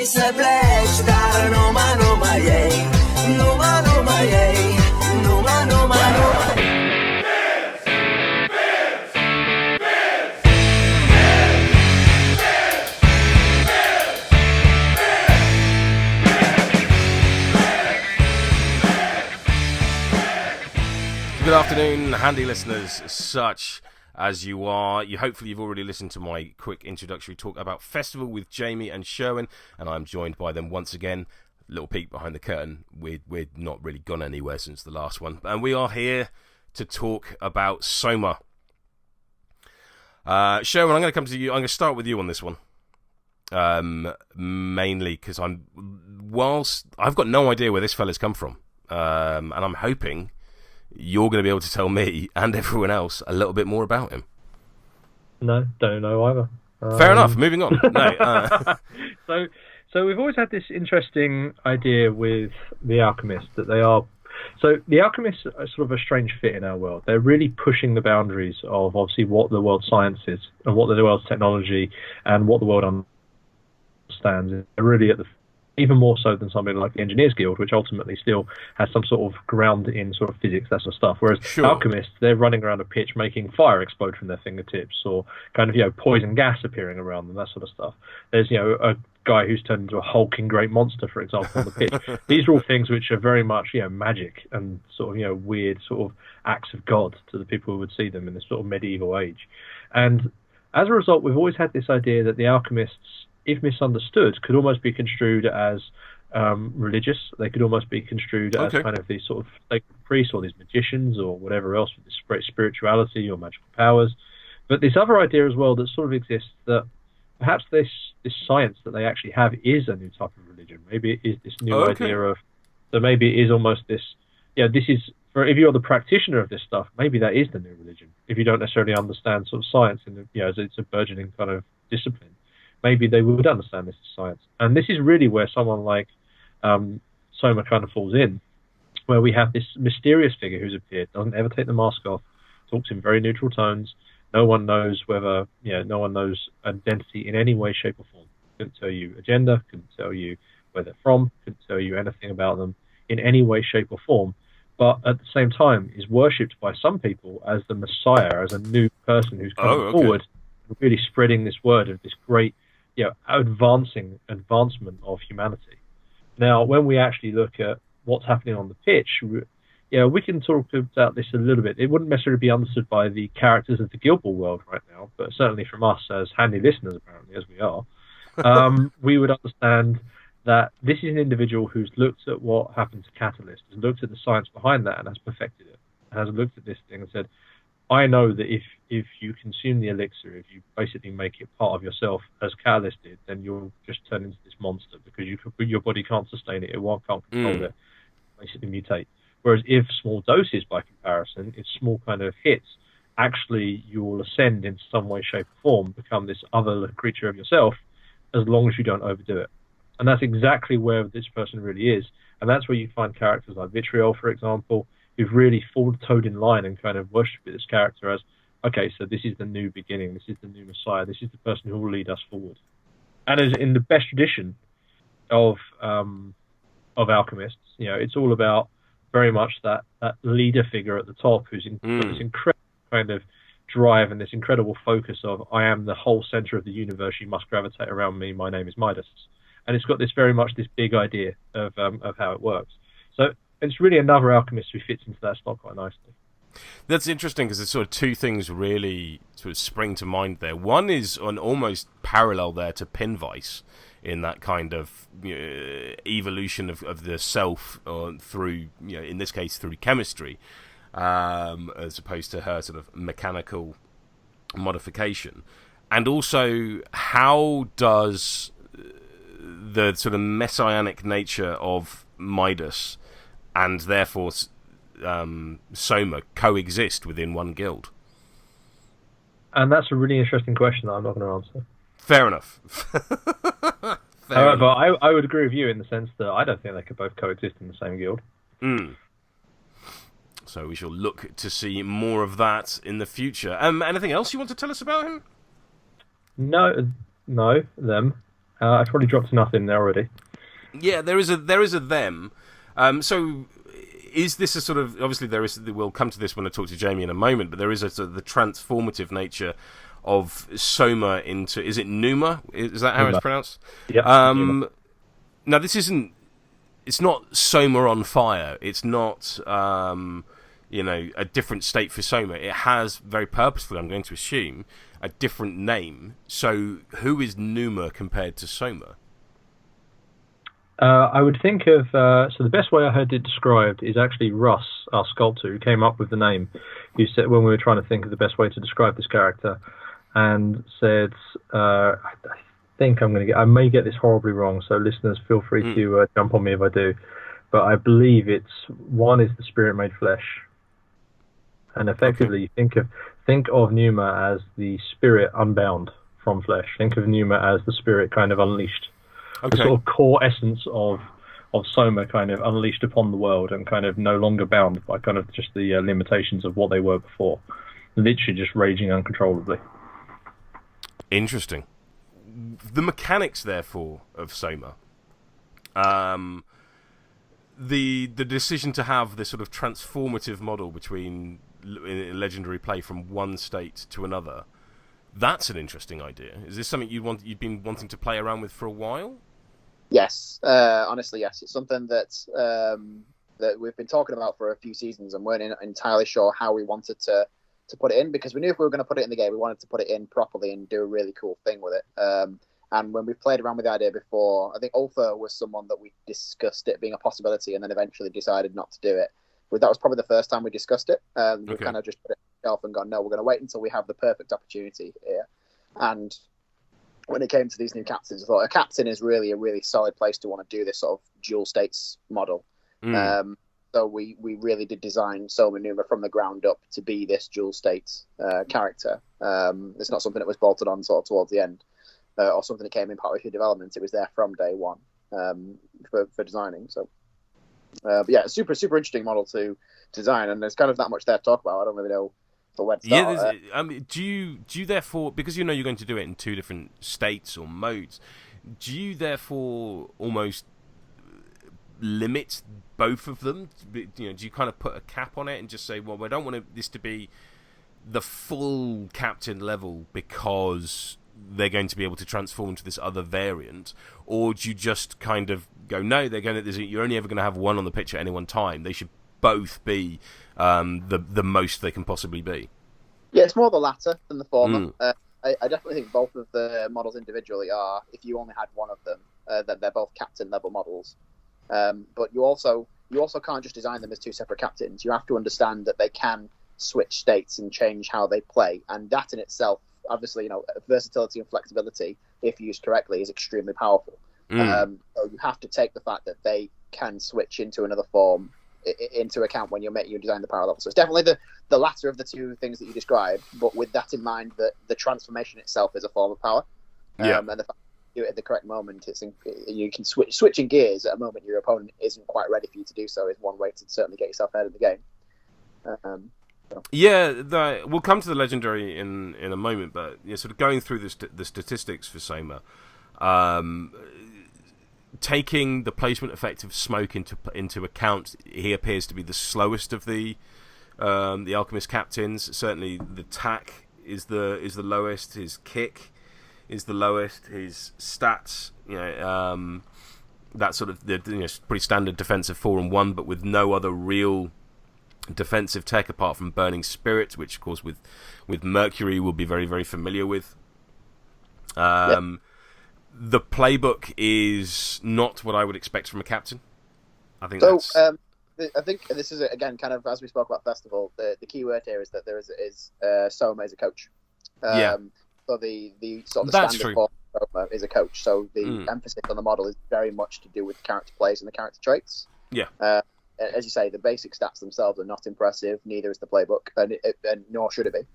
se pleć, dar Numa Numa jej, Numa Numa jej, Numa Numa Numa. Good afternoon, handy listeners, such as you are. Hopefully you've already listened to my quick introductory talk about Festival with Jamie and Sherwin, and I'm joined by them once again. Little peek behind the curtain. We're not really gone anywhere since the last one, and we are here to talk about Soma. Sherwin, I'm going to come to you. I'm going to start with you on this one. Mainly because whilst I've got no idea where this fella's come from, and I'm hoping you're going to be able to tell me and everyone else a little bit more about him. No, don't know either. Fair enough. Moving on. No. So we've always had this interesting idea with the alchemists that they are. So the alchemists are sort of a strange fit in our world. They're really pushing the boundaries of obviously what the world's science is and what the world's technology and what the world understands. They're really at the even more so than something like the Engineers Guild, which ultimately still has some sort of ground in sort of physics, that sort of stuff. Whereas alchemists, they're running around a pitch making fire explode from their fingertips, or kind of, poison gas appearing around them, that sort of stuff. There's, a guy who's turned into a hulking great monster, for example, on the pitch. These are all things which are very much, magic and sort of, weird sort of acts of God to the people who would see them in this sort of medieval age. And as a result, we've always had this idea that the alchemists, if misunderstood, could almost be construed as religious. They could almost be construed as kind of these sort of sacred priests or these magicians or whatever else with this great spirituality or magical powers. But this other idea as well that sort of exists, that perhaps this science that they actually have is a new type of religion. Maybe it is this new idea of, so maybe it is almost this, this is, for if you're the practitioner of this stuff, maybe that is the new religion. If you don't necessarily understand sort of science and as it's a burgeoning kind of discipline, maybe they would understand this as science. And this is really where someone like Soma kind of falls in, where we have this mysterious figure who's appeared, doesn't ever take the mask off, talks in very neutral tones. No one knows whether, no one knows identity in any way, shape or form. Couldn't tell you a gender, couldn't tell you where they're from, couldn't tell you anything about them in any way, shape or form. But at the same time is worshipped by some people as the Messiah, as a new person who's coming forward, really spreading this word of this great advancement of humanity. Now, when we actually look at what's happening on the pitch, we can talk about this a little bit. It wouldn't necessarily be understood by the characters of the Guild Ball world right now, but certainly from us as handy listeners, apparently, as we are, we would understand that this is an individual who's looked at what happened to Catalyst, has looked at the science behind that and has perfected it, has looked at this thing and said, I know that if you consume the elixir, if you basically make it part of yourself, as Catalyst did, then you'll just turn into this monster because your body can't sustain it, can't control it, basically mutate. Whereas if small doses, by comparison, if small kind of hits, actually you will ascend in some way, shape, or form, become this other creature of yourself, as long as you don't overdo it. And that's exactly where this person really is. And that's where you find characters like Vitriol, for example, who've really toed in line and kind of worshipped this character as, okay, so this is the new beginning, this is the new Messiah, this is the person who will lead us forward. And as in the best tradition of alchemists, it's all about very much that leader figure at the top who's got this incredible kind of drive and this incredible focus of, I am the whole center of the universe, you must gravitate around me, my name is Midas. And it's got this very much this big idea of how it works. So it's really another alchemist who fits into that slot quite nicely. That's interesting because there's sort of two things really sort of spring to mind there. One is an almost parallel there to Pinvice in that kind of evolution of the self through, in this case, through chemistry, as opposed to her sort of mechanical modification. And also, how does the sort of messianic nature of Midas and therefore Soma coexist within one guild? And that's a really interesting question that I'm not going to answer. Fair enough. However, I would agree with you in the sense that I don't think they could both coexist in the same guild. So we shall look to see more of that in the future. Anything else you want to tell us about him? No, them. I've probably dropped nothing there already. Yeah, there is a them. So is this a sort of, obviously we'll come to this when I talk to Jamie in a moment, but there is a sort of the transformative nature of Soma into, is it Pneuma? Is that how Pneuma. it's pronounced? Yeah. Now this isn't, it's not Soma on fire. It's not a different state for Soma. It has very purposefully, I'm going to assume, a different name. So who is Pneuma compared to Soma? I would think of so the best way I heard it described is actually Russ, our sculptor, who came up with the name. Who said, when we were trying to think of the best way to describe this character, and said, I think I may get this horribly wrong, so listeners feel free to jump on me if I do. But I believe one is the spirit made flesh, and effectively think of Pneuma as the spirit unbound from flesh. Think of Pneuma as the spirit kind of unleashed. The sort of core essence of Soma kind of unleashed upon the world and kind of no longer bound by kind of just the limitations of what they were before. Literally just raging uncontrollably. Interesting. The mechanics, therefore, of Soma. The decision to have this sort of transformative model between legendary play from one state to another. That's an interesting idea. Is this something you've been wanting to play around with for a while? Yes, honestly, yes. It's something that we've been talking about for a few seasons and weren't entirely sure how we wanted to put it in, because we knew if we were going to put it in the game, we wanted to put it in properly and do a really cool thing with it. And when we played around with the idea before, I think Ulfa was someone that we discussed it being a possibility and then eventually decided not to do it. But that was probably the first time we discussed it. We kind of just put it on the shelf and gone, no, we're going to wait until we have the perfect opportunity here. And when it came to these new captains, I thought a captain is really a really solid place to want to do this sort of dual states model. So we really did design Soma Pneuma from the ground up to be this dual states character. It's not something that was bolted on sort of towards the end or something that came in partway through development. It was there from day one for designing. So, but yeah, super interesting model to design, and there's kind of not much there to talk about. I don't really know. Yeah, do you therefore, because you know you're going to do it in two different states or modes, do you therefore almost limit both of them? Do you kind of put a cap on it and just say, well, we don't want this to be the full captain level because they're going to be able to transform into this other variant, or do you just kind of go, no, you're only ever going to have one on the pitch at any one time. They should both be the most they can possibly be. Yeah, it's more the latter than the former. I definitely think both of the models individually are, if you only had one of them, then they're both captain level models. But you also can't just design them as two separate captains. You have to understand that they can switch states and change how they play, and that in itself, obviously, versatility and flexibility, if used correctly, is extremely powerful. So you have to take the fact that they can switch into another form into account when you design the power level. So it's definitely the latter of the two things that you described, but with that in mind, that the transformation itself is a form of power. And the fact that you do it at the correct moment, you can switching gears at a moment your opponent isn't quite ready for you to do so is one way to certainly get yourself ahead of the game. Yeah, we'll come to the legendary in a moment, but sort of going through the statistics for Soma, taking the placement effect of smoke into account, he appears to be the slowest of the alchemist captains. Certainly, the tack is the lowest. His kick is the lowest. His stats, that sort of pretty standard defensive 4 and 1, but with no other real defensive tech apart from burning spirit, which of course with Mercury we'll be very, very familiar with. The playbook is not what I would expect from a captain. I think I think this is again kind of as we spoke about festival. The key word here is that there is Soma is a coach. So the sort of the standard form of Soma is a coach. So the emphasis on the model is very much to do with character plays and the character traits. Yeah. As you say, the basic stats themselves are not impressive. Neither is the playbook, and nor should it be,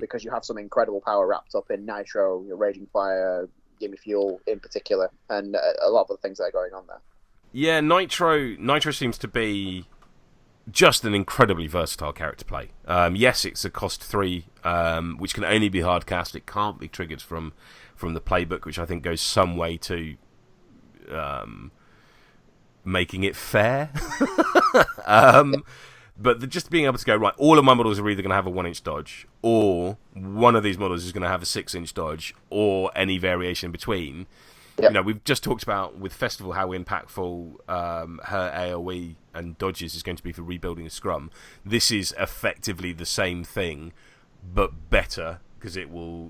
because you have some incredible power wrapped up in Nitro, Raging Fire, Gimme Fuel in particular, and a lot of other things that are going on there. Yeah, Nitro seems to be just an incredibly versatile character play. Yes, it's a cost 3, which can only be hard cast. It can't be triggered from from the playbook, which I think goes some way to making it fair. But just being able to go, right, all of my models are either going to have a 1-inch dodge, or one of these models is going to have a 6-inch dodge, or any variation in between. Yep. You know, we've just talked about with Festival how impactful her AoE and dodges is going to be for rebuilding a scrum. This is effectively the same thing, but better, because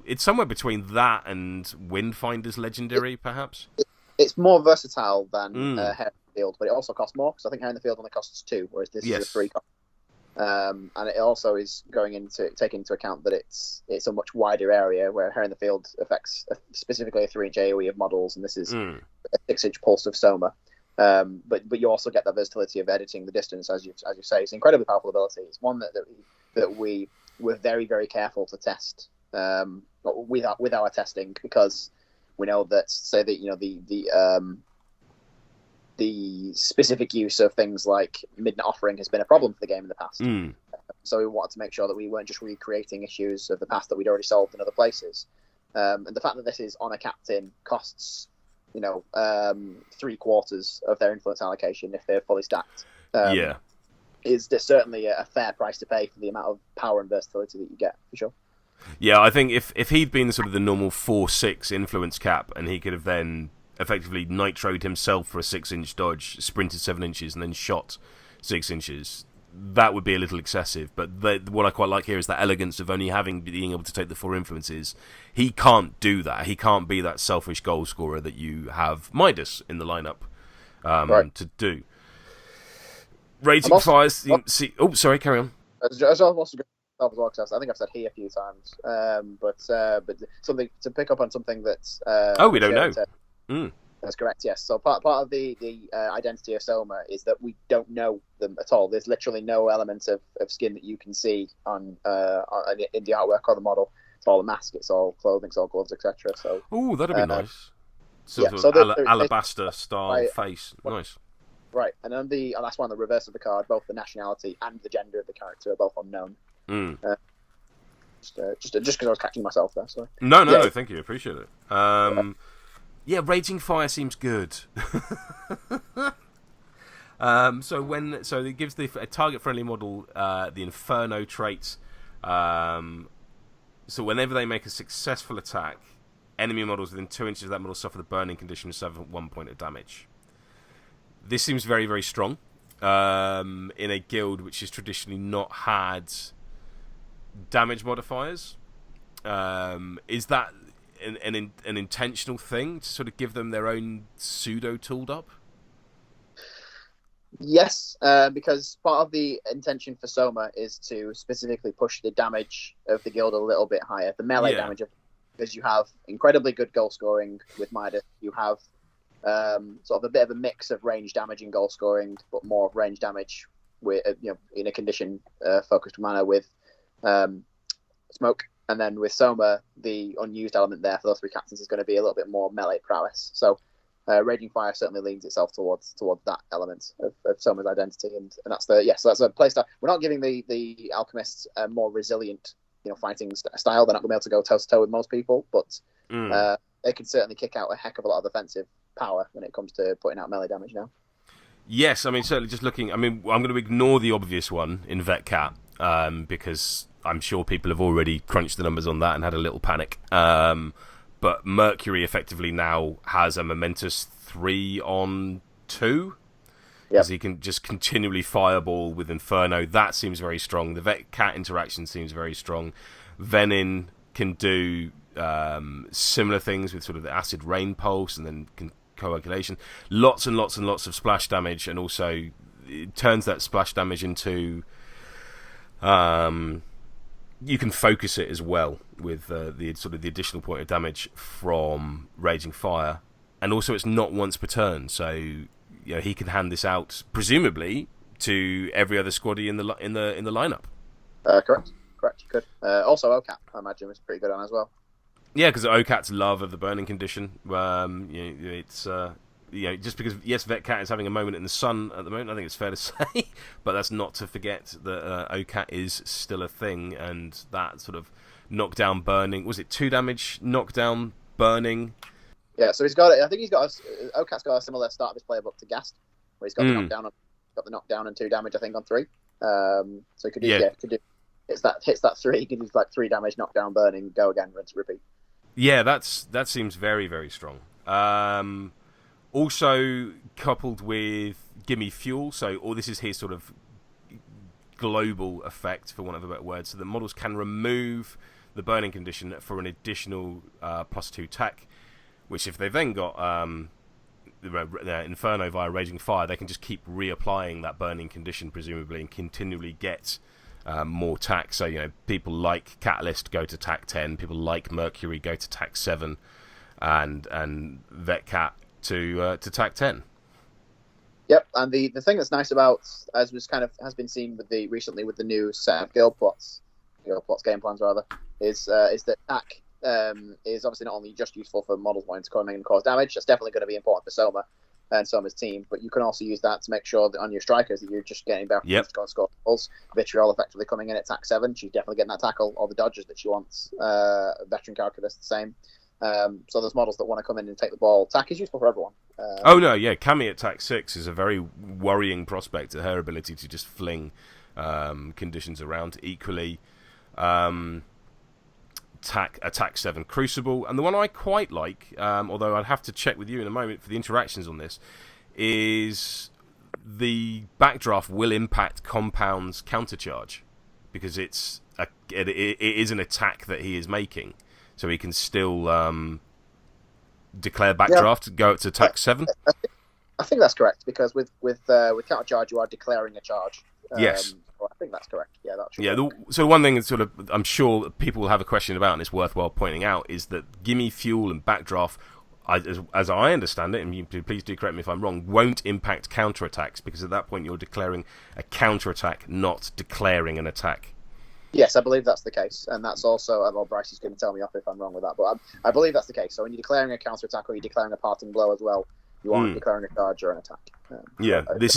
it's somewhere between that and Windfinder's Legendary, perhaps. It's more versatile than Hair in the Field, but it also costs more, because I think Hair in the Field only costs 2, whereas this is a 3 cost. And it also is taking into account that it's a much wider area, where Hair in the Field affects specifically a 3-inch AoE of models, and this is a 6-inch pulse of Soma. But you also get that versatility of editing the distance, as you say. It's an incredibly powerful ability. It's one that we were very, very careful to test with our testing, because we know that, say that, you know, the specific use of things like Midnight Offering has been a problem for the game in the past. So we wanted to make sure that we weren't just recreating issues of the past that we'd already solved in other places. And the fact that this is on a captain costs, you know, 3/4 of their influence allocation if they're fully stacked. Is certainly a fair price to pay for the amount of power and versatility that you get, for sure. Yeah, I think if he'd been sort of the normal 4/6 influence cap, and he could have then effectively nitroed himself for a 6-inch dodge, sprinted 7 inches, and then shot 6 inches, that would be a little excessive. But what I quite like here is that elegance of only being able to take the 4 influences. He can't do that. He can't be that selfish goal scorer that you have Midas in the lineup to do. Rating fires. Oh, sorry, carry on. I was also going to as well, because I think I've said he a few times. But something to pick up on something that. We don't know. That's correct. Yes. So part of the identity of Soma is that we don't know them at all. There's literally no element of skin that you can see on in the artwork or the model. It's all a mask. It's all clothing. It's all gloves, etc. So. Oh, that'd be nice. Sort of alabaster style face. Nice. Right, and on the last one, the reverse of the card, both the nationality and the gender of the character are both unknown. Just because I was catching myself there. Sorry. No, thank you, appreciate it. Yeah, Raging Fire seems good. So it gives a target-friendly model the Inferno trait. So whenever they make a successful attack, enemy models within 2 inches of that model suffer the burning condition and suffer 1 point of damage. This seems very, very strong in a guild which has traditionally not had damage modifiers. Is that an intentional thing to sort of give them their own pseudo tooled up? Yes, because part of the intention for Soma is to specifically push the damage of the guild a little bit higher, the melee damage, because you have incredibly good goal scoring with Midas. You have sort of a bit of a mix of range damage and goal scoring, but more of range damage with in a condition focused manner with smoke. And then with Soma, the unused element there for those 3 captains is going to be a little bit more melee prowess. So Raging Fire certainly leans itself towards that element of Soma's identity, and that's so that's a playstyle. We're not giving the alchemists a more resilient fighting style. They're not going to be able to go toe to toe with most people, but they can certainly kick out a heck of a lot of offensive power when it comes to putting out melee damage now. Yes, I mean, certainly just looking... I mean, I'm going to ignore the obvious one in Vet Cat, because I'm sure people have already crunched the numbers on that and had a little panic. But Mercury effectively now has a momentous 3-on-2, because he can just continually fireball with Inferno. That seems very strong. The Vet Cat interaction seems very strong. Venin can do similar things with sort of the acid rain pulse and then coagulation. Lots and lots and lots of splash damage, and also it turns that splash damage into you can focus it as well with the sort of the additional point of damage from Raging Fire, and also it's not once per turn, so he can hand this out presumably to every other squaddy in the lineup. Correct. You could. Also, OCAT, I imagine, was pretty good on as well. Yeah, because OCAT's love of the burning condition. It's just because Vet Cat is having a moment in the sun at the moment. I think it's fair to say, but that's not to forget that OCAT is still a thing, and that sort of knockdown burning. Was it 2 damage knockdown burning. Yeah, so he's got. I think he's got. Okat's got a similar start of his playbook to Gast, where he's got the knockdown and 2 damage, I think, on 3. So he could do. Hits that 3. He can do like 3 damage, knockdown, burning, go again, rinse, repeat. Yeah, that seems very, very strong. Also coupled with Gimme Fuel, so this is his sort of global effect, for want of a better word, so that models can remove the burning condition for an additional +2 attack, which if they've then got Inferno via Raging Fire, they can just keep reapplying that burning condition, presumably, and continually get more tack. So, people like Catalyst go to tack 10, people like Mercury go to tack 7, and Vetcat to tack 10. Yep, and the thing that's nice about, as has been seen recently with the new set of guild plots game plans rather, is that tack is obviously not only just useful for models wanting to come in and cause damage. That's definitely going to be important for Soma and Soma's team, but you can also use that to make sure that on your strikers that you're just getting back to go and score goals. Vitriol effectively coming in at tack 7, she's definitely getting that tackle, or the dodges that she wants. Veteran calculus the same. So there's models that want to come in and take the ball. Tack is useful for everyone. Cami at tack 6 is a very worrying prospect. Her ability to just fling conditions around equally. Attack 7 Crucible, and the one I quite like, although I'd have to check with you in a moment for the interactions on this, is the backdraft will impact Compound's countercharge, because it is an attack that he is making, so he can still declare backdraft, go up to attack 7. I think that's correct, because with countercharge you are declaring a charge. Yes. I think that's correct. Yeah, that's true. Yeah. So one thing that I'm sure people will have a question about, and it's worthwhile pointing out, is that Gimme Fuel and Backdraft, as I understand it, and you please do correct me if I'm wrong, won't impact counterattacks, because at that point you're declaring a counterattack, not declaring an attack. Yes, I believe that's the case, and that's also. Well, Bryce is going to tell me off if I'm wrong with that, but I believe that's the case. So when you're declaring a counterattack or you're declaring a parting blow as well, you aren't declaring a charge or an attack. This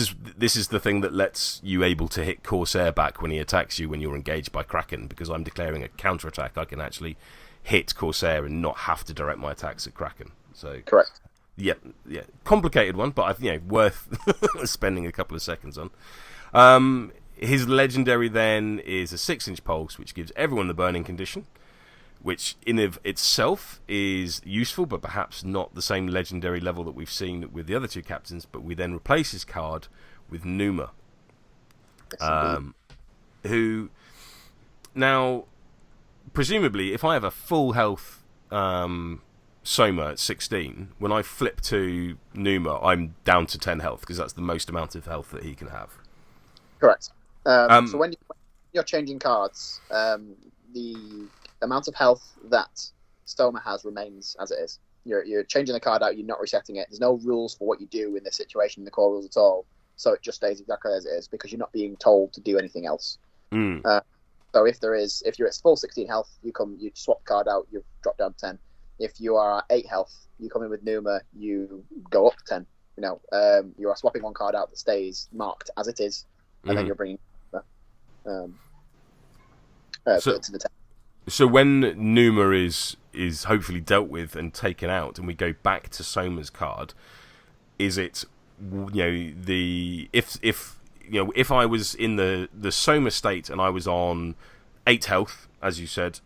is the thing that lets you able to hit Corsair back when he attacks you when you're engaged by Kraken, because I'm declaring a counterattack. I can actually hit Corsair and not have to direct my attacks at Kraken. So correct. Yeah, complicated one, but worth spending a couple of seconds on. His legendary then is a 6-inch pulse, which gives everyone the burning condition, which in of itself is useful, but perhaps not the same legendary level that we've seen with the other 2 captains. But we then replace his card with Pneuma, who now, presumably, if I have a full health Soma at 16, when I flip to Pneuma, I'm down to 10 health, because that's the most amount of health that he can have. Correct. So when you're changing cards, the amount of health that Soma has remains as it is. You're changing the card out, you're not resetting it. There's no rules for what you do in this situation in the core rules at all, so it just stays exactly as it is, because you're not being told to do anything else. So if you're at full 16 health, you swap the card out, you drop down to 10. If you are at 8 health, you come in with Pneuma, you go up 10. You are swapping one card out that stays marked as it is, and then you're bringing to the 10. So when Pneuma is hopefully dealt with and taken out, and we go back to Soma's card, is it if I was in the Soma state and I was on 8 health, as you said,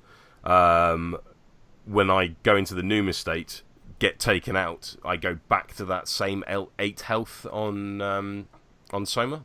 when I go into the Pneuma state, get taken out, I go back to that same 8 health on Soma?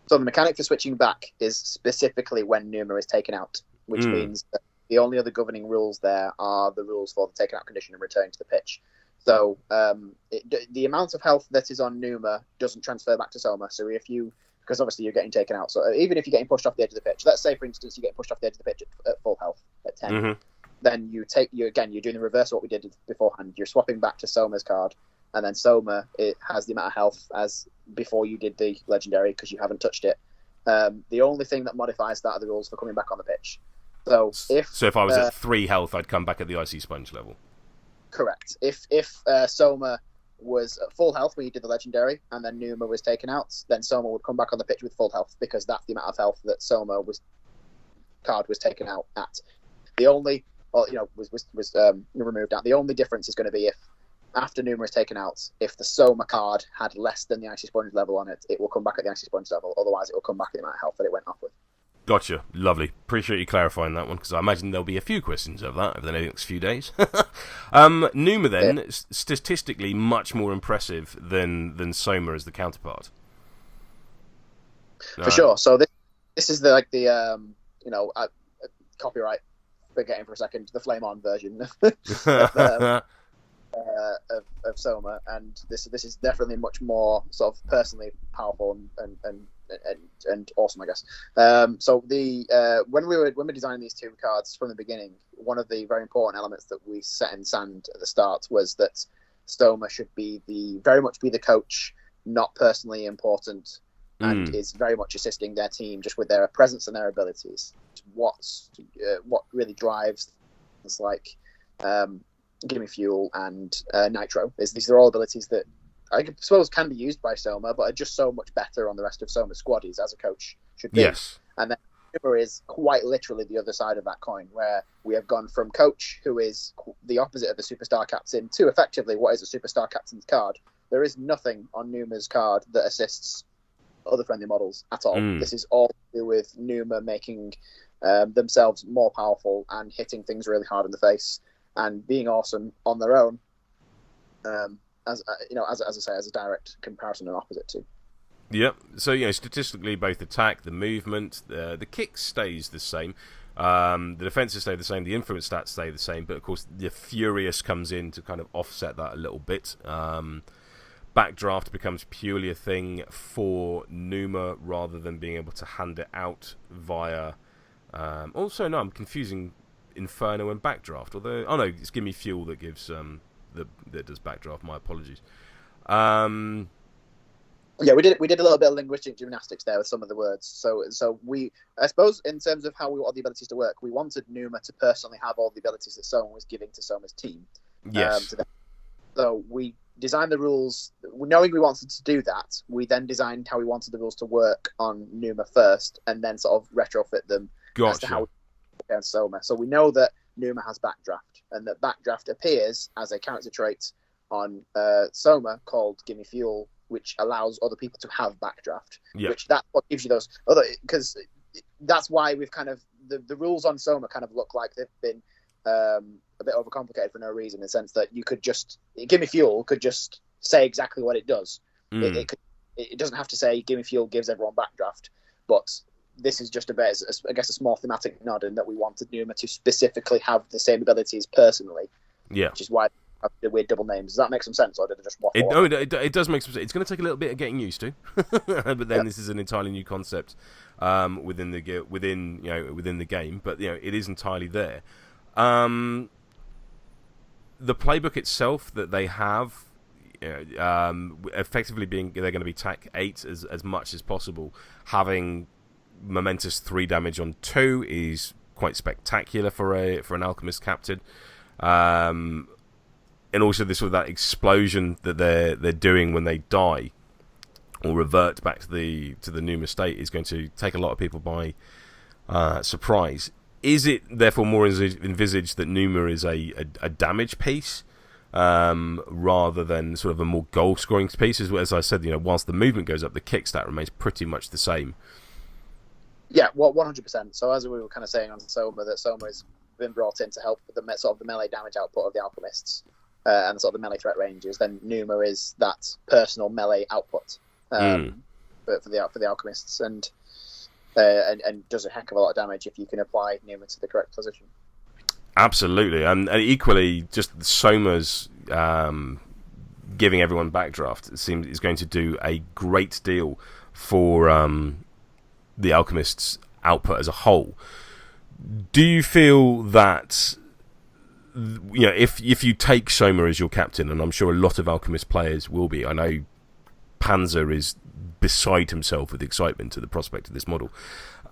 So the mechanic for switching back is specifically when Pneuma is taken out, which means that the only other governing rules there are the rules for the taken out condition and returning to the pitch. So the amount of health that is on Pneuma doesn't transfer back to Soma. So because obviously you're getting taken out, so even if you're getting pushed off the edge of the pitch, let's say for instance you get pushed off the edge of the pitch at full health at 10, then you're doing the reverse of what we did beforehand. You're swapping back to Soma's card, and then Soma, it has the amount of health as before you did the legendary, because you haven't touched it. The only thing that modifies that are the rules for coming back on the pitch. So if I was at 3 health, I'd come back at the Icy Sponge level. Correct. If Soma was at full health when you did the legendary, and then Pneuma was taken out, then Soma would come back on the pitch with full health, because that's the amount of health that Soma card was taken out at. The only or was removed out. The only difference is going to be if after Pneuma is taken out, if the Soma card had less than the Icy Sponge level on it, it will come back at the Icy Sponge level. Otherwise, it will come back at the amount of health that it went off with. Gotcha. Lovely. Appreciate you clarifying that one, because I imagine there'll be a few questions of that over the next few days. Pneuma, then, statistically much more impressive than Soma as the counterpart. For sure. So this is the copyright forgetting for a second, the Flame On version of Soma, and this is definitely much more sort of personally powerful and awesome, I guess. So when we were designing these two cards from the beginning, one of the very important elements that we set in sand at the start was that Soma should very much be the coach, not personally important, and is very much assisting their team just with their presence and their abilities. What really drives things like Gimme Fuel and Nitro these are all abilities that I suppose can be used by Soma, but are just so much better on the rest of Soma's squaddies, as a coach should be. Yes. And then Pneuma is quite literally the other side of that coin, where we have gone from coach, who is the opposite of the superstar captain, to effectively what is a superstar captain's card. There is nothing on Pneuma's card that assists other friendly models at all. This is all to do with Pneuma making themselves more powerful and hitting things really hard in the face and being awesome on their own. As I say, as a direct comparison and opposite to. Yep. So statistically, both attack, the movement, the kick stays the same. The defenses stay the same. The influence stats stay the same. But of course, the Furious comes in to kind of offset that a little bit. Backdraft becomes purely a thing for Pneuma rather than being able to hand it out via. Also, no, I'm confusing Inferno and Backdraft. Although, no, it's Gimme Fuel that gives that does Backdraft. My apologies. Yeah, we did a little bit of linguistic gymnastics there with some of the words. So we, I suppose, in terms of how we want the abilities to work, we wanted Pneuma to personally have all the abilities that Soma was giving to Soma's team. Yes. So we designed the rules, knowing we wanted to do that. We then designed how we wanted the rules to work on Pneuma first, and then sort of retrofit them as to how we work against Soma. So we know that Pneuma has Backdraft, and that Backdraft appears as a character trait on Soma called Gimme Fuel, which allows other people to have Backdraft. Yep. Which that's what gives you those other, because that's why we've kind of the rules on Soma kind of look like they've been a bit overcomplicated for no reason, in the sense that you could just Gimme Fuel could just say exactly what it does. It doesn't have to say Gimme Fuel gives everyone Backdraft, but this is just a bit, I guess, a small thematic nod in that we wanted Pneuma to specifically have the same abilities personally. Yeah. Which is why the weird double names. Does that make some sense, or did it just waffle? It does make some sense. It's going to take a little bit of getting used to, but then This is an entirely new concept within the game. But it is entirely there. The playbook itself that they have, effectively being they're going to be TAC 8 as much as possible. Having momentous 3 damage on 2 is quite spectacular for an alchemist captain. And also this sort of that explosion that they're doing when they die or revert back to the Pneuma state is going to take a lot of people by surprise. Is it therefore more envisaged that Pneuma is a damage piece rather than sort of a more goal scoring piece? As I said, whilst the movement goes up, the kick stat remains pretty much the same. Yeah, 100%. So as we were kind of saying on Soma, that Soma has been brought in to help with the sort of the melee damage output of the alchemists. And sort of the melee threat ranges, then Pneuma is that personal melee output for the alchemists, and does a heck of a lot of damage if you can apply Pneuma to the correct position. Absolutely, and equally, just Soma's giving everyone Backdraft is going to do a great deal for the alchemists' output as a whole. Do you feel that? If you take Soma as your captain, and I'm sure a lot of Alchemist players will be, I know Panzer is beside himself with excitement at the prospect of this model.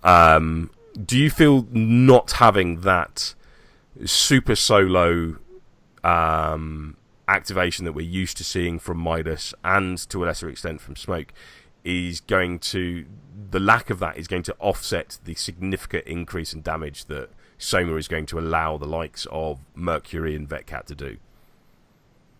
Do you feel not having that super solo activation that we're used to seeing from Midas and to a lesser extent from Smoke the lack of that is going to offset the significant increase in damage that Soma is going to allow the likes of Mercury and Vetcat to do.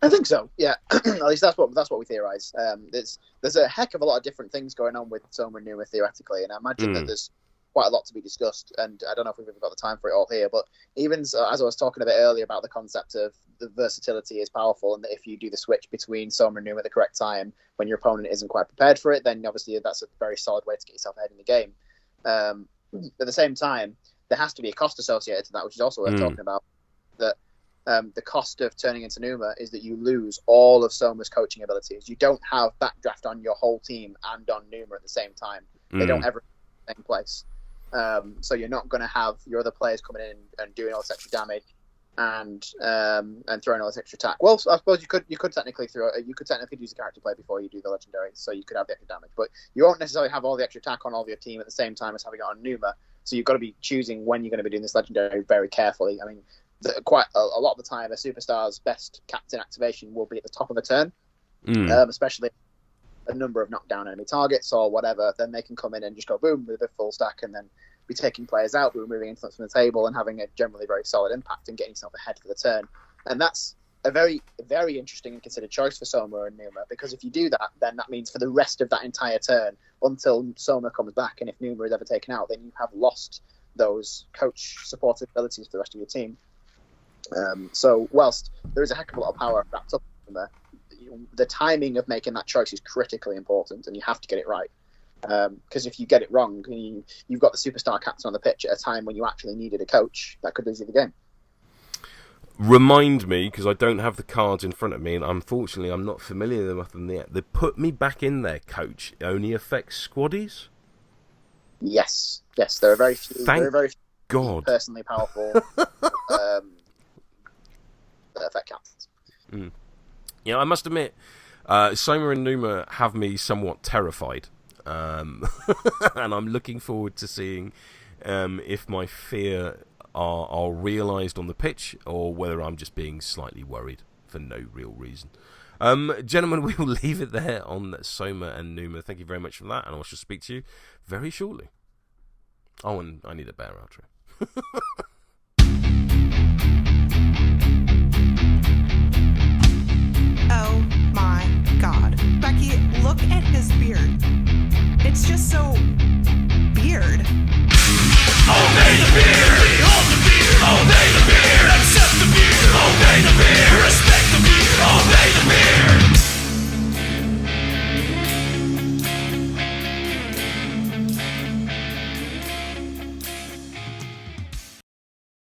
I think so. Yeah, at least that's what we theorize. There's a heck of a lot of different things going on with Soma and Pneuma theoretically, and I imagine that there's quite a lot to be discussed. And I don't know if we've got the time for it all here, but even so, as I was talking a bit earlier about the concept of the versatility is powerful, and that if you do the switch between Soma and Pneuma at the correct time when your opponent isn't quite prepared for it, then obviously that's a very solid way to get yourself ahead in the game. At the same time, there has to be a cost associated to that, which is also worth talking about. That the cost of turning into Pneuma is that you lose all of Soma's coaching abilities. You don't have backdraft on your whole team and on Pneuma at the same time. They don't ever in the same place. So you're not going to have your other players coming in and doing all this extra damage and throwing all this extra attack. Well, I suppose you could technically use a character play before you do the legendary, so you could have the extra damage, but you won't necessarily have all the extra attack on all of your team at the same time as having it on Pneuma. So you've got to be choosing when you're going to be doing this legendary very carefully. I mean, quite a lot of the time, a superstar's best captain activation will be at the top of a turn, especially a number of knockdown enemy targets or whatever. Then they can come in and just go boom with a full stack, and then be taking players out, removing influence from the table, and having a generally very solid impact and getting yourself ahead for the turn. And that's a very, very interesting and considered choice for Soma and Pneuma, because if you do that, then that means for the rest of that entire turn, until Soma comes back, and if Pneuma is ever taken out, then you have lost those coach supportive abilities for the rest of your team. So whilst there is a heck of a lot of power wrapped up in there, the timing of making that choice is critically important, and you have to get it right. Because if you get it wrong, you've got the superstar captain on the pitch at a time when you actually needed a coach, that could lose you the game. Remind me, because I don't have the cards in front of me, and unfortunately I'm not familiar with them yet. They put me back in there, coach. It only affects squaddies? Yes, there are very few. Thank there are very few God. Personally powerful effect captains. Yeah, I must admit, Soma and Pneuma have me somewhat terrified. And I'm looking forward to seeing if my fear are realised on the pitch, or whether I'm just being slightly worried for no real reason. Gentlemen, we will leave it there on Soma and Pneuma. Thank you very much for that, and I shall speak to you very shortly. Oh, and I need a bear outro.